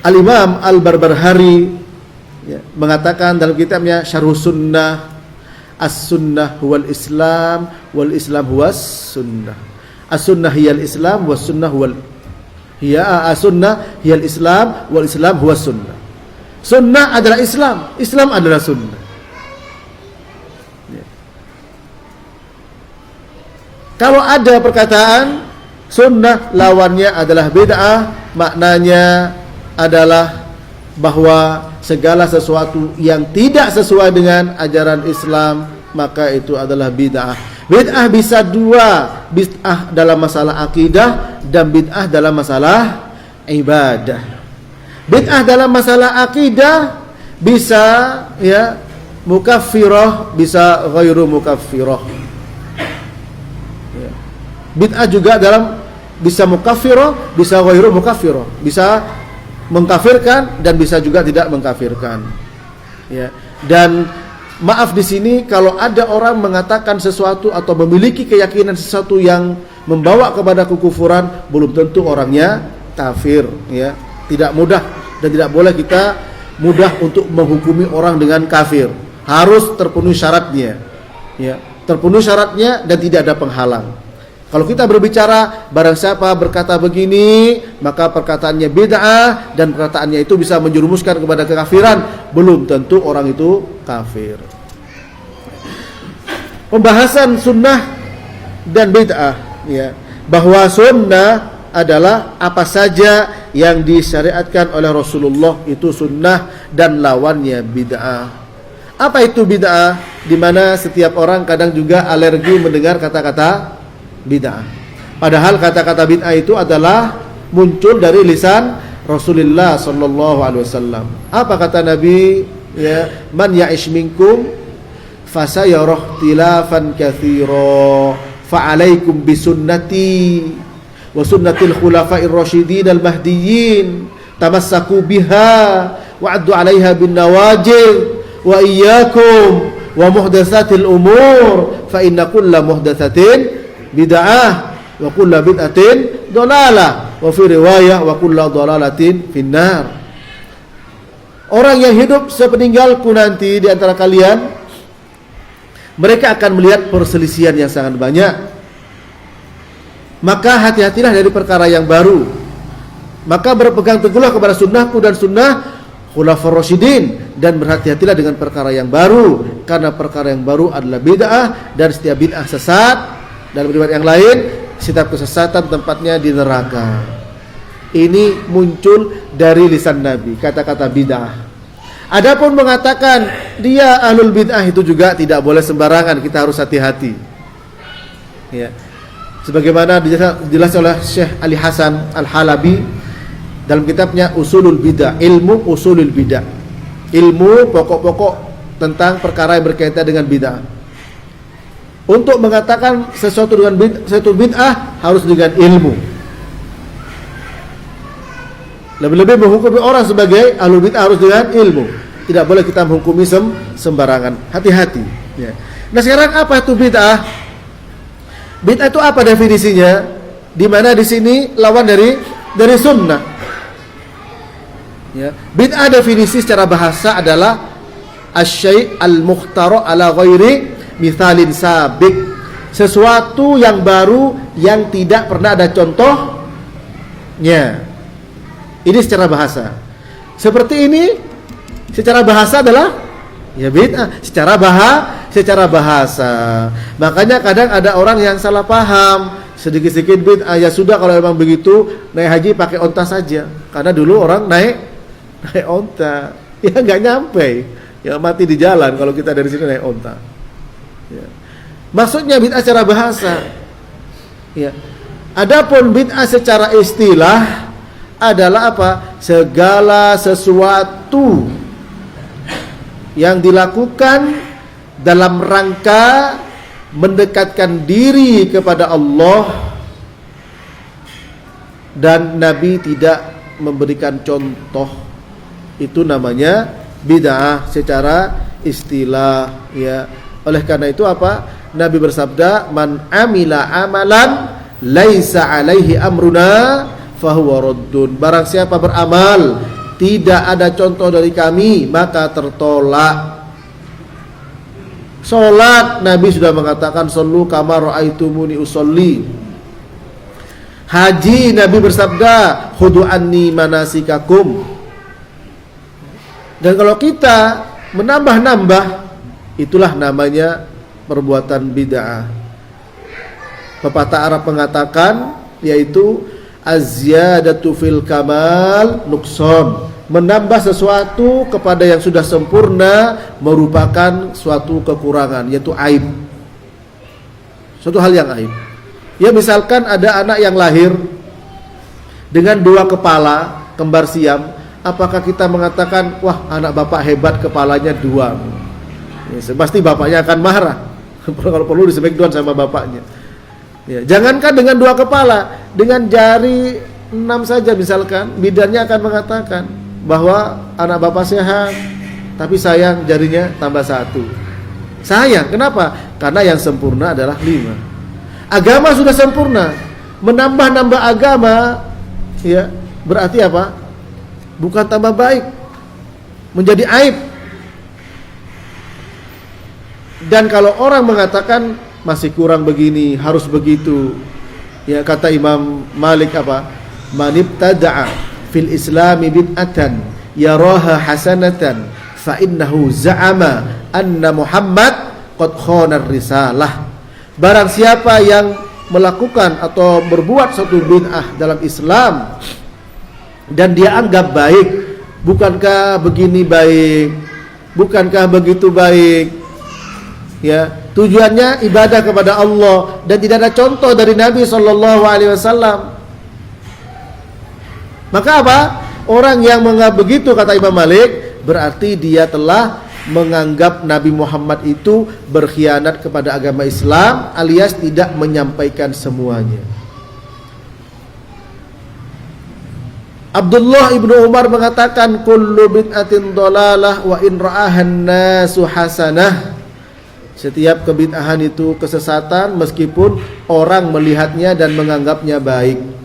Al-Imam Al-Barbahari, ya, mengatakan dalam kitabnya Syarhus Sunnah, as-sunnah huwal Islam wal Islam huwas sunnah. As-sunnah hiyal Islam was sunnah huwal as-sunnah hiyal Islam wal Islam huwas sunnah. Sunnah adalah Islam, Islam adalah sunnah. Kalau ada perkataan sunnah lawannya adalah bid'ah, maknanya adalah bahwa segala sesuatu yang tidak sesuai dengan ajaran Islam, maka itu adalah bid'ah. Bid'ah bisa dua, bid'ah dalam masalah akidah dan bid'ah dalam masalah ibadah. Bid'ah dalam masalah akidah bisa, ya, mukaffirah, bisa ghairu mukaffirah. Bid'ah juga dalam bisa mukaffirah, bisa ghairu mukaffirah, bisa mengkafirkan dan bisa juga tidak mengkafirkan, ya. Dan maaf di sini kalau ada orang mengatakan sesuatu atau memiliki keyakinan sesuatu yang membawa kepada kekufuran, belum tentu orangnya kafir, ya. Tidak mudah dan tidak boleh kita mudah untuk menghukumi orang dengan kafir. Harus terpenuhi syaratnya, ya. Terpenuhi syaratnya dan tidak ada penghalang. Kalau kita berbicara barang siapa berkata begini, maka perkataannya bid'ah dan perkataannya itu bisa menjerumuskan kepada kekafiran, belum tentu orang itu kafir. Pembahasan sunnah dan bid'ah, ya, bahwa sunnah adalah apa saja yang disyariatkan oleh Rasulullah itu sunnah dan lawannya bid'ah. Apa itu bid'ah? Di mana setiap orang kadang juga alergi mendengar kata-kata bid'ah. Padahal kata-kata bid'ah itu adalah muncul dari lisan Rasulullah sallallahu alaihi wasallam. Apa kata Nabi, ya, man ya'ish minkum fasayara ikhtilafan katsira fa alaikum bisunnati wa sunnatil khulafa'ir rasyidin al mahdiyyin tamassaku biha wa addu 'alaiha bin nawajil wa iyyakum wa muhdatsatil umur fa inna kulla muhdatsatin bid'ah wa kullu bid'atin dhalalah wa fi riwayah wa kullu dhalalatin finnar. Orang yang hidup sepeninggalku nanti di antara kalian, mereka akan melihat perselisihan yang sangat banyak. Maka hati-hatilah dari perkara yang baru. Maka berpegang teguhlah kepada sunnahku dan sunnah khulafar rasyidin, dan berhati-hatilah dengan perkara yang baru, karena perkara yang baru adalah bid'ah dan setiap bid'ah sesat. Dalam riwayat yang lain, setiap kesesatan tempatnya di neraka. Ini muncul dari lisan Nabi, kata-kata bid'ah. Adapun mengatakan dia ahlul bid'ah itu juga tidak boleh sembarangan, kita harus hati-hati. Ya. Sebagaimana dijelaskan oleh Syekh Ali Hasan Al-Halabi dalam kitabnya Usulul Bid'ah, ilmu usulul bid'ah. Ilmu pokok-pokok tentang perkara yang berkaitan dengan bid'ah. Untuk mengatakan sesuatu dengan bid'ah harus dengan ilmu. Lebih-lebih menghukumi orang sebagai ahlul bid'ah harus dengan ilmu. Tidak boleh kita menghukumi sembarangan. Hati-hati. Ya. Nah sekarang apa itu bid'ah? Bid'ah itu apa definisinya? Di mana di sini lawan dari sunnah. Ya. Bid'ah definisi secara bahasa adalah asy-syai' al-mukhtara' ala ghairi mithalin sabiq. Sesuatu yang baru yang tidak pernah ada contohnya. Ini secara bahasa. Seperti ini secara bahasa adalah ya bid'ah secara bahasa. Makanya kadang ada orang yang salah paham, sedikit-sedikit bid'ah. Ya sudah kalau memang begitu naik haji pakai onta saja. Karena dulu orang naik onta, ya nggak nyampe, ya mati di jalan kalau kita dari sini naik onta. Ya. Maksudnya bid'ah secara bahasa. Ya. Adapun bid'ah secara istilah adalah apa? Segala sesuatu yang dilakukan dalam rangka mendekatkan diri kepada Allah dan Nabi tidak memberikan contoh, itu namanya bid'ah secara istilah. Ya. Oleh karena itu apa? Nabi bersabda, "Man amila amalan laisa alaihi amruna fahuwa raddun." Barang siapa beramal tidak ada contoh dari kami, maka tertolak. Salat, Nabi sudah mengatakan sallu kama ra'aitumuni usolli. Haji, Nabi bersabda khudu anni manasikakum. Dan kalau kita menambah-nambah, itulah namanya perbuatan bid'ah. Pepatah Arab mengatakan, yaitu az-ziyadatu fil kamal nuqsan. Menambah sesuatu kepada yang sudah sempurna merupakan suatu kekurangan, yaitu aib. Suatu hal yang aib. Ya misalkan ada anak yang lahir dengan 2 kepala, kembar siam, apakah kita mengatakan, wah anak bapak hebat kepalanya 2? Ya, pasti bapaknya akan marah. Kalau perlu disebut sama bapaknya. Ya, jangankan dengan 2 kepala, dengan jari 6 saja misalkan, bidannya akan mengatakan bahwa anak bapak sehat, tapi sayang jarinya tambah 1. Sayang, kenapa? Karena yang sempurna adalah 5. Agama sudah sempurna, menambah-nambah agama, ya berarti apa? Bukan tambah baik, menjadi aib. Dan kalau orang mengatakan masih kurang begini, harus begitu, ya kata Imam Malik apa? Manibtada'a fil islami bid'atan yaraha hasanatan fa innahu za'ama anna Muhammad qad khana risalah. Barang siapa yang melakukan atau berbuat suatu bid'ah dalam Islam dan dia anggap baik, bukankah begini baik, bukankah begitu baik, ya tujuannya ibadah kepada Allah dan tidak ada contoh dari Nabi SAW. Maka apa? Orang yang menganggap begitu, kata Imam Malik, berarti dia telah menganggap Nabi Muhammad itu berkhianat kepada agama Islam, alias tidak menyampaikan semuanya. Abdullah ibnu Umar mengatakan, kullu bid'atin dhalalah wa in ra'ahan nasu hasanah. Setiap kebid'ahan itu kesesatan meskipun orang melihatnya dan menganggapnya baik.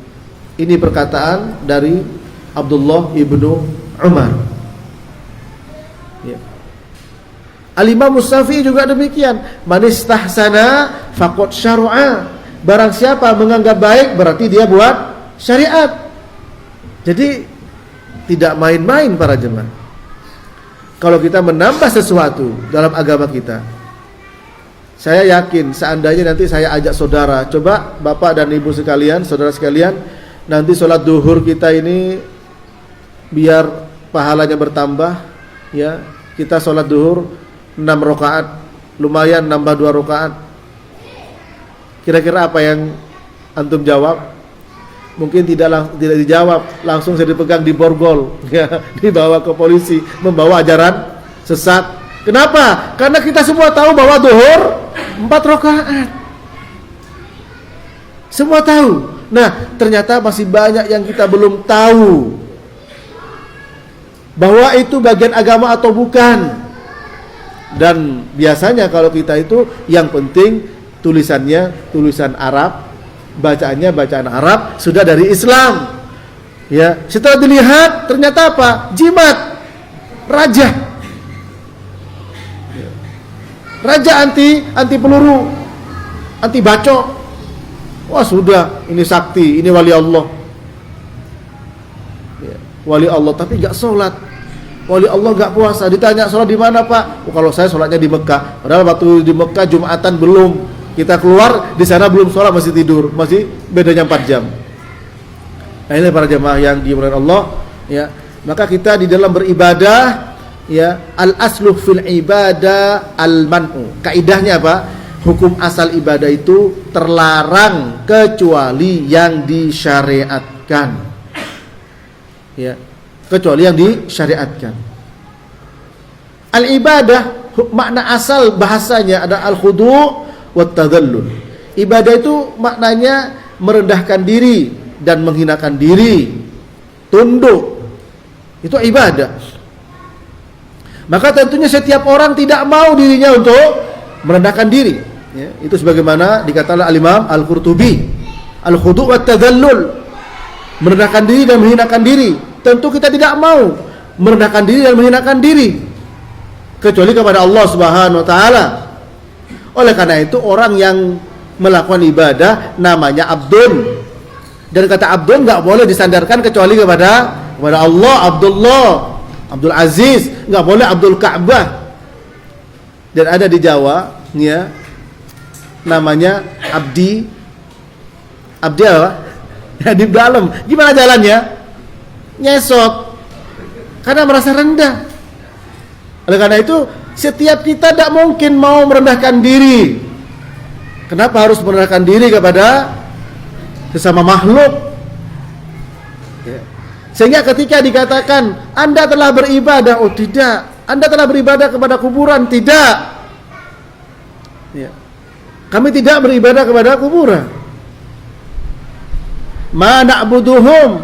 Ini perkataan dari Abdullah ibnu Umar. Ya. Al-Imam Mustafi juga demikian. Man istahsana faqad syar'a. Barang siapa menganggap baik berarti dia buat syariat. Jadi tidak main-main para jemaah. Kalau kita menambah sesuatu dalam agama kita, Saya yakin seandainya nanti saya ajak saudara, coba bapak dan ibu sekalian, saudara sekalian, nanti sholat duhur kita ini biar pahalanya bertambah, ya. Kita sholat duhur 6 rakaat, lumayan nambah 2 rakaat. Kira-kira apa yang antum jawab? Mungkin tidak dijawab, langsung saya dipegang di borgol, ya, dibawa ke polisi, membawa ajaran sesat. Kenapa? Karena kita semua tahu bahwa duhur 4 rakaat. Semua tahu. Nah, ternyata masih banyak yang kita belum tahu bahwa itu bagian agama atau bukan. Dan biasanya kalau kita itu yang penting tulisannya tulisan Arab, bacaannya bacaan Arab, sudah dari Islam. Ya, setelah dilihat ternyata apa? Jimat, raja. Raja anti peluru, anti bacok. Wah sudah, ini sakti, ini wali Allah. Ya, wali Allah tapi gak sholat. Wali Allah gak puasa. Ditanya sholat di mana pak? Oh, kalau saya sholatnya di Mekah. Padahal waktu di Mekah Jumatan belum. Kita keluar di sana belum sholat, masih tidur, masih bedanya 4 jam. Nah ini para jemaah yang dimuliakan Allah. Ya, maka kita di dalam beribadah, ya, al aslu fil ibadah al man'u. Kaidahnya apa? Hukum asal ibadah itu terlarang kecuali yang disyariatkan. Ya, kecuali yang disyariatkan. Al ibadah makna asal bahasanya ada al khudu' wat tadhallul. Ibadah itu maknanya merendahkan diri dan menghinakan diri, tunduk. Itu ibadah. Maka tentunya setiap orang tidak mau dirinya untuk merendahkan diri, ya, itu sebagaimana dikatakan Al-Imam Al-Qurtubi, al-khudu' wat tadhallul, merendahkan diri dan menghinakan diri. Tentu kita tidak mau merendahkan diri dan menghinakan diri kecuali kepada Allah Subhanahu wa taala. Oleh karena itu orang yang melakukan ibadah namanya abdun. Dan kata abdun enggak boleh disandarkan kecuali kepada Allah, Abdullah, Abdul Aziz, enggak boleh Abdul Ka'bah. Dan ada di Jawa, ya, namanya abdi. Abdi apa? Ya, di dalam. Gimana jalannya? Nyesot. Karena merasa rendah. Oleh karena itu, setiap kita tidak mungkin mau merendahkan diri. Kenapa harus merendahkan diri kepada sesama makhluk? Ya. Sehingga ketika dikatakan Anda telah beribadah, oh tidak, Anda telah beribadah kepada kuburan, tidak. Ya. Kami tidak beribadah kepada kuburan. Ma na'buduhum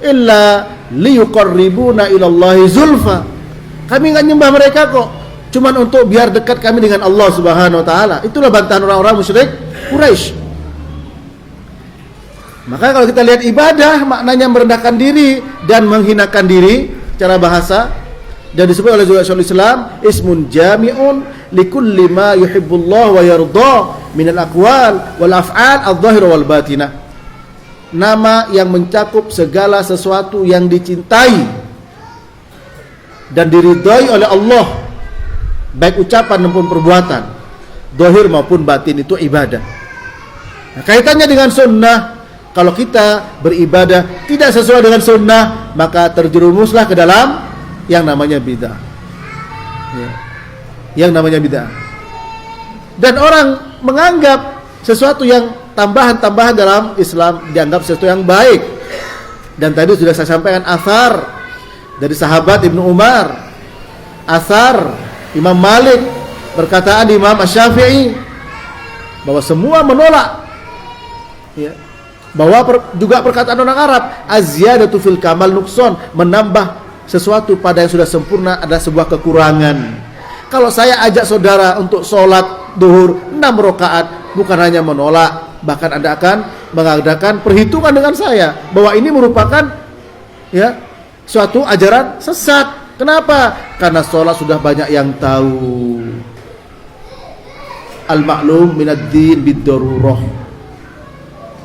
illa liyuqarribuna ilallahi zulfa. Kami enggak nyembah mereka kok, cuman untuk biar dekat kami dengan Allah Subhanahu wa taala. Itulah bantahan orang-orang musyrik Quraisy. Maka kalau kita lihat ibadah maknanya merendahkan diri dan menghinakan diri secara bahasa, dan disebut oleh Syaikhul Islam ismun jami'un likulli ma yuhibbullah wa yarda minal aqwal wal af'al adh-dhahira wal batinah. Nama yang mencakup segala sesuatu yang dicintai dan diridhai oleh Allah, baik ucapan maupun perbuatan, zahir maupun batin, itu ibadah. Nah, kaitannya dengan sunnah, kalau kita beribadah tidak sesuai dengan sunnah, maka terjerumuslah ke dalam yang namanya bid'ah. Ya. Yang namanya bid'ah. Dan orang menganggap sesuatu yang tambahan-tambahan dalam Islam dianggap sesuatu yang baik. Dan tadi sudah saya sampaikan athar dari sahabat Ibnu Umar, athar Imam Malik, perkataan Imam Asy-Syafi'i, bahwa semua menolak, ya, bahwa juga perkataan orang Arab, az-ziyadatu fil kamal nuqsan, menambah sesuatu pada yang sudah sempurna ada sebuah kekurangan. Kalau saya ajak saudara untuk sholat duhur 6 rakaat, bukan hanya menolak, bahkan Anda akan mengadakan perhitungan dengan saya bahwa ini merupakan, ya, suatu ajaran sesat. Kenapa? Karena sholat sudah banyak yang tahu. Al-ma'lum minad-din bid-darurah.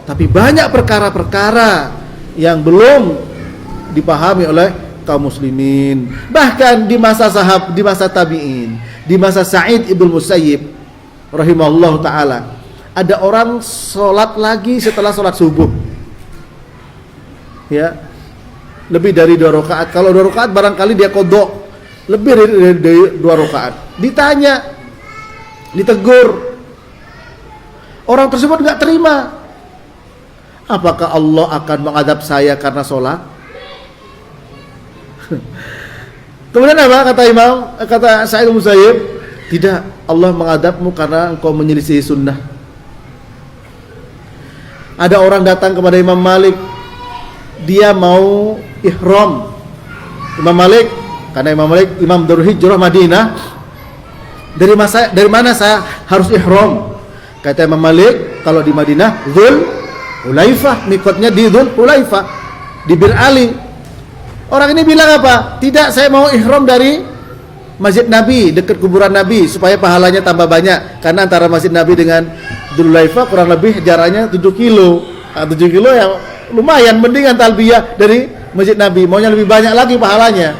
Tapi banyak perkara-perkara yang belum dipahami oleh kaum muslimin. Bahkan di masa tabi'in, di masa Sa'id ibn Musayyib rahimahullah ta'ala, ada orang sholat lagi setelah sholat subuh, ya, lebih dari 2 rakaat. Kalau 2 rakaat barangkali dia qadha, lebih dari 2 rakaat. Ditanya, ditegur, orang tersebut nggak terima. Apakah Allah akan mengadab saya karena sholat? Kemudian apa kata Sa'id bin Musayyib? Tidak, Allah mengadabmu karena engkau menyelisihi sunnah. Ada orang datang kepada Imam Malik, dia mau ihram. Imam Malik, karena Imam Malik Imam Darul Hijrah Madinah, dari mana saya harus ihram? Kata Imam Malik, kalau di Madinah Dzul Hulaifah, mikotnya di Dzul Hulaifah, di Bir Ali. Orang ini bilang apa? Tidak, saya mau ihram dari Masjid Nabi, dekat kuburan Nabi, supaya pahalanya tambah banyak. Karena antara Masjid Nabi dengan Dzul Hulaifah kurang lebih jaraknya 7 kilo. 7 kilo ya lumayan, mendingan talbiyah dari Masjid Nabi, maunya lebih banyak lagi pahalanya.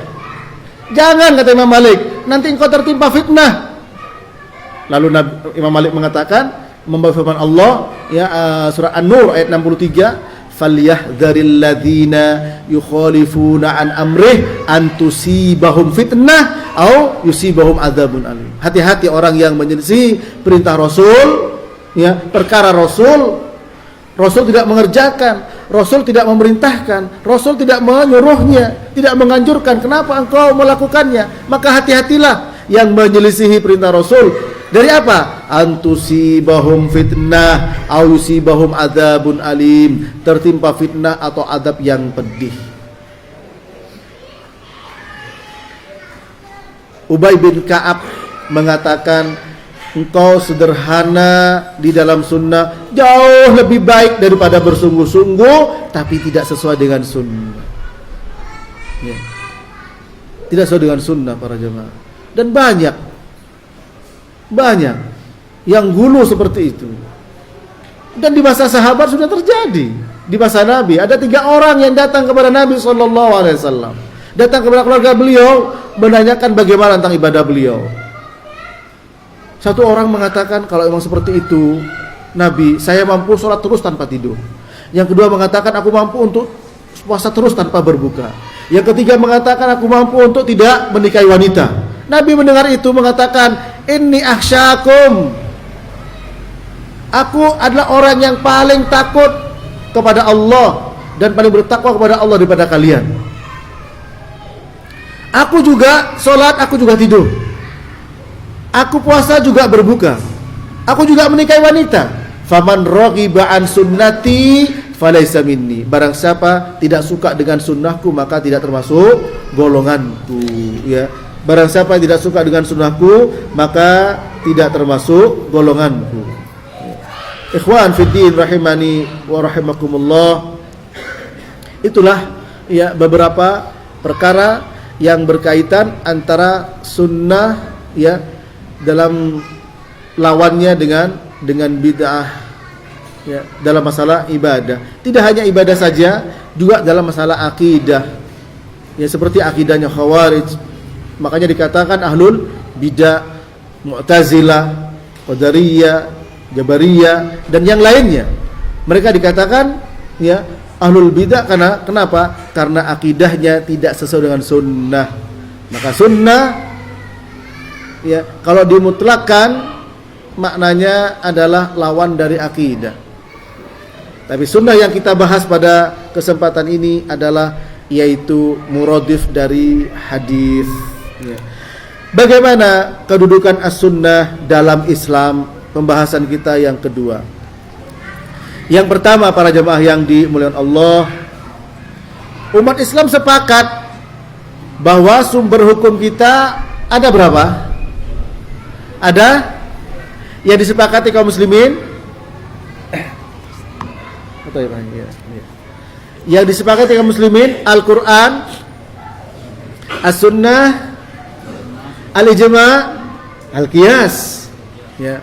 Jangan, kata Imam Malik, nanti engkau tertimpa fitnah. Lalu Imam Malik mengatakan, membawa firman Allah, ya, surah An-Nur ayat 63, falyahdharil ladzina yukhalifuna an amrih an tusibahum fitnah au yusibahum adzabun alim. Hati-hati orang yang menyelisih perintah Rasul, ya, perkara Rasul tidak mengerjakan, Rasul tidak memerintahkan, Rasul tidak menyuruhnya, tidak menganjurkan. Kenapa engkau melakukannya? Maka hati-hatilah yang menyelisihi perintah Rasul. Dari apa? Antusibahum fitnah au yusibahum adzabun alim, tertimpa fitnah atau adab yang pedih. Ubay bin Ka'ab mengatakan, engkau sederhana di dalam sunnah jauh lebih baik daripada bersungguh-sungguh tapi tidak sesuai dengan sunnah, ya. Tidak sesuai dengan sunnah para jemaah. Dan banyak yang gulu seperti itu. Dan di masa sahabat sudah terjadi. Di masa Nabi ada 3 orang yang datang kepada Nabi SAW, datang kepada keluarga beliau, menanyakan bagaimana tentang ibadah beliau. Satu orang mengatakan, kalau memang seperti itu Nabi, saya mampu sholat terus tanpa tidur. Yang kedua mengatakan, aku mampu untuk puasa terus tanpa berbuka. Yang ketiga mengatakan, aku mampu untuk tidak menikahi wanita. Nabi mendengar itu mengatakan, inni akhsyakum, aku adalah orang yang paling takut kepada Allah dan paling bertakwa kepada Allah daripada kalian. Aku juga sholat, aku juga tidur, aku puasa juga berbuka, aku juga menikahi wanita. Faman raghiba an sunnati falaysa minni, barang siapa tidak suka dengan sunnahku maka tidak termasuk golonganku, ya. Barang siapa yang tidak suka dengan sunnahku maka tidak termasuk golonganku. Ikhwan fiddin rahimani wa rahimakumullah. Itulah, ya, beberapa perkara yang berkaitan antara sunnah, ya, dalam lawannya dengan bid'ah, ya, dalam masalah ibadah. Tidak hanya ibadah saja, juga dalam masalah akidah, ya, seperti akidahnya Khawarij. Makanya dikatakan ahlul bidah, Mu'tazilah, Qadariyah, Jabariyah dan yang lainnya. Mereka dikatakan, ya, ahlul bidah karena kenapa? Karena akidahnya tidak sesuai dengan sunnah. Maka sunnah, ya, kalau dimutlakkan maknanya adalah lawan dari akidah. Tapi sunnah yang kita bahas pada kesempatan ini adalah yaitu muradif dari hadis. Ya. Bagaimana kedudukan as-sunnah dalam Islam? Pembahasan kita yang kedua. Yang pertama, para jemaah yang dimuliakan Allah, umat Islam sepakat bahwa sumber hukum kita ada berapa? Ada yang disepakati kaum muslimin? Yang disepakati kaum muslimin Al-Quran, As-Sunnah, Al-Ijma', Al-Qiyas, ya.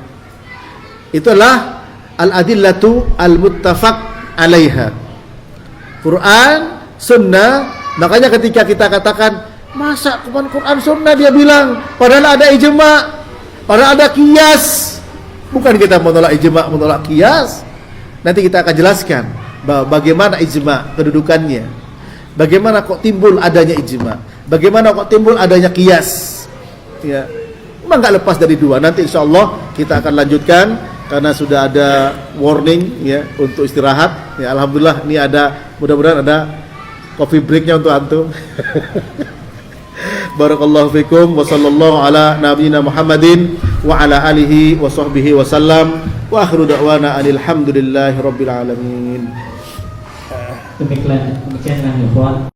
Itulah al-adillatu al-muttafaq alaiha. Quran, Sunnah. Makanya ketika kita katakan, masa cuma Quran Sunnah, dia bilang, padahal ada ijma', padahal ada qiyas, Bukan kita menolak ijma, menolak qiyas. Nanti kita akan jelaskan bagaimana ijma kedudukannya. Bagaimana kok timbul adanya ijma? Bagaimana kok timbul adanya qiyas? Ya, memang nggak lepas dari dua. Nanti insya Allah kita akan lanjutkan karena sudah ada warning ya untuk istirahat. Ya, alhamdulillah ini ada, mudah-mudahan ada coffee breaknya untuk antum. Barakallahu fikum wa sallallahu ala nabiyyina Muhammadin wa ala alihi wa sahbihi wa sallam wa akhiru da'wana alhamdulillahi rabbil alamin. Demikian ya, ikhwan.